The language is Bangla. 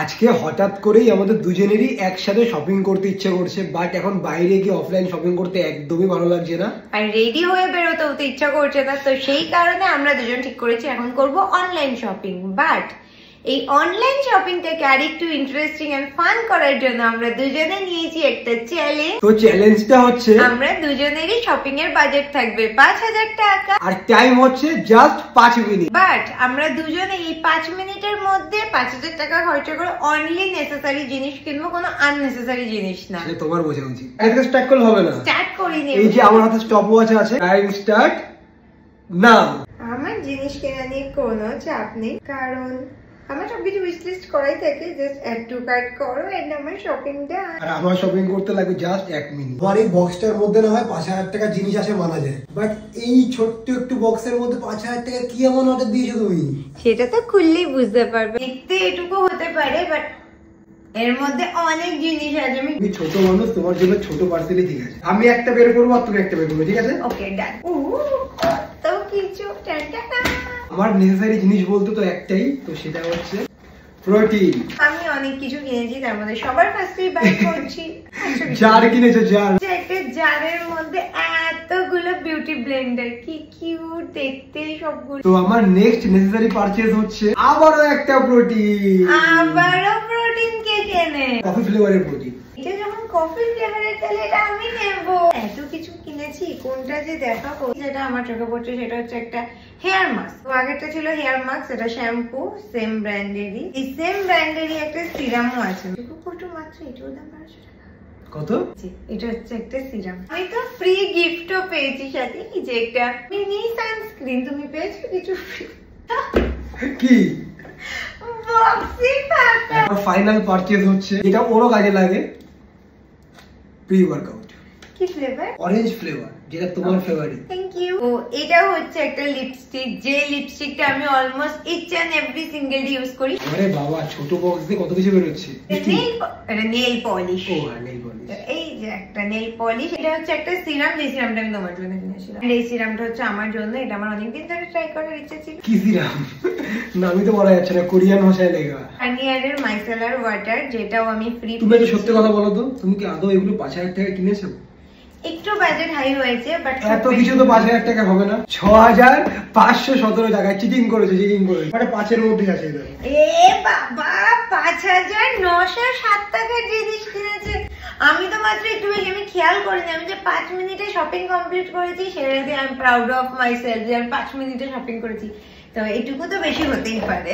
আজকে হঠাৎ করেই আমাদের দুজনেরই একসাথে শপিং করতে ইচ্ছে করছে, বাট এখন বাইরে গিয়ে অফলাইন শপিং করতে একদমই ভালো লাগছে না, আর রেডি হয়ে বেরোতে ইচ্ছা করছে না। তো সেই কারণে আমরা দুজন ঠিক করেছি এখন করব অনলাইন শপিং। বাট এই অনলাইন শপিংটাকে আরেকটু ইন্টারেস্টিং এন্ড ফান করার জন্য আমরা দুজনে নিয়েছি একটা চ্যালেঞ্জ। তো চ্যালেঞ্জটা হচ্ছে আমরা দুজনেরই শপিং এর বাজেট থাকবে ৫,০০০ টাকা আর টাইম হচ্ছে জাস্ট ৫ মিনিট। বাট আমরা দুজনে এই ৫ মিনিটের মধ্যে ৫,০০০ টাকা খরচা করে অনলি নেসেসারি জিনিস কিনবো, কোনো আননেসেসারি জিনিস না। তোমার বোঝা উচিত। এটা স্টার্ট করলে হবে না। স্টার্ট করিনি। এই যে আমার হাতে স্টপ ওয়াচ আছে, টাইম স্টার্ট নাও। আমার জিনিস কেনা নিয়ে কোনো চাপ নেই, কারণ আমার সবকিছু উইশ লিস্ট করাই থাকে। জাস্ট অ্যাড টু কার্ট করো এন্ড আমার শপিংটা। আর আমার শপিং করতে লাগে জাস্ট ১ মিনিট। আমার এই বক্সটার মধ্যে না হয় ৫,০০০ টাকা জিনিস আছে মানা যায়, বাট এই ছোট্ট একটু বক্সের মধ্যে ৫,০০০ টাকা কি এমন অর্ডার দিয়েছো তুমি? সেটা তো খুললেই বুঝতে পারবে। দেখতে এটুকু হতে পারে, বাট এর মধ্যে অনেক জিনিস আছে। আমি ছোট মানুষ, তোমার জন্য ছোট পার্সেলই ঠিক আছে। আমি একটা বের করবো আর তুমি একটা বের করবে, ঠিক আছে? ওকে ডান। কত কিছু। আমার নেসেসারি জিনিস বলতে তো একটাই, তো সেটা হচ্ছে প্রোটিন। আমি অনেক কিছু কিনেছি, তার মধ্যে সবার ফার্স্টেই বাই করছি জার কিনেছো। জার, একটা জারের মধ্যে এতগুলো বিউটি ব্লেন্ডার, কি কিউট দেখতে সবগুলো। তো আমার নেক্সট নেসেসারি পারচেজ হচ্ছে আবারও একটা প্রোটিন। আবারও প্রোটিন কে কেনে? কফি ফ্লেভারের প্রোটিন। এটা যখন কফি ফ্লেভারের, তাহলে এটা আমি নেব। এত কিছু কিনেছি, কোনটা যে দেখাবো। যেটা আমার চোখে পড়ছে সেটা হচ্ছে একটা হেয়ার মাস্ক। তো আগেরটা ছিল হেয়ার মাস্ক, এটা শ্যাম্পু সেম ব্র্যান্ডেরই। এই সেম ব্র্যান্ডেরই একটা সিরামও আছে, কত মাত্র এটার দাম ১২০০ টাকা। কত? এটা হচ্ছে একটা সিরাম। আমি তো ফ্রি গিফটও পেয়েছি সাথে, এই যে একটা মিনি সানস্ক্রিন। তুমি পেয়েছো কিছু ফ্রি? কি বক্সই ফাঁকা। ফাইনাল পারচেজ হচ্ছে, এটা ওরও কাজে লাগে, প্রি ওয়ার্কআউট। কি ফ্লেভার? অরেঞ্জ ফ্লেভার, যেটা তোমার ফেভারিট। Thank you. ও এটা হচ্ছে একটা লিপস্টিক, যে লিপস্টিকটা আমি almost each and every single day use করি। আরে বাবা, ছোট বক্স দিয়ে কত কিছু বের হচ্ছে। এটা নেল পলিশ। ও হ্যাঁ, নেল পলিশ। এই যে একটা নেল পলিশ। এটা হচ্ছে একটা সিরাম, যে সিরামটা আমি তোমার জন্য কিনেছিলাম। এই সিরামটা হচ্ছে আমার জন্য, এটা আমার অনেকদিন ধরে ট্রাই করার ইচ্ছা ছিল। কি সিরাম? নামই তো বলা যাচ্ছে না, কোরিয়ান ভাষায় লেখা। গার্নিয়ারের মাইসেলার ওয়াটার, যেটাও আমি ফ্রি। তুমি একটা সত্যি কথা বলো তো, তুমি কি আদৌ এগুলো ৫,০০০ টাকা কিনেছো? একটু বাজেট হাই হয়েছে, বাট এত কিছু তো ৫,০০০ টাকা হবে না। ৬,৫১৭ টাকায় চিটিং করেছে, মানে ৫-এর মধ্যে আছে। এ বাবা, ৫,৯০৭ টাকার জিনিস কিনেছে। আমি তো মাত্র একটু বেশি, আমি খেয়াল করিনি। আমি যে ৫ মিনিটে শপিং কমপ্লিট করেছি, সেটা দিয়ে I am proud of my self যে আমি ৫ মিনিটে শপিং করেছি। তো এটুকু তো বেশি হতেই পারে।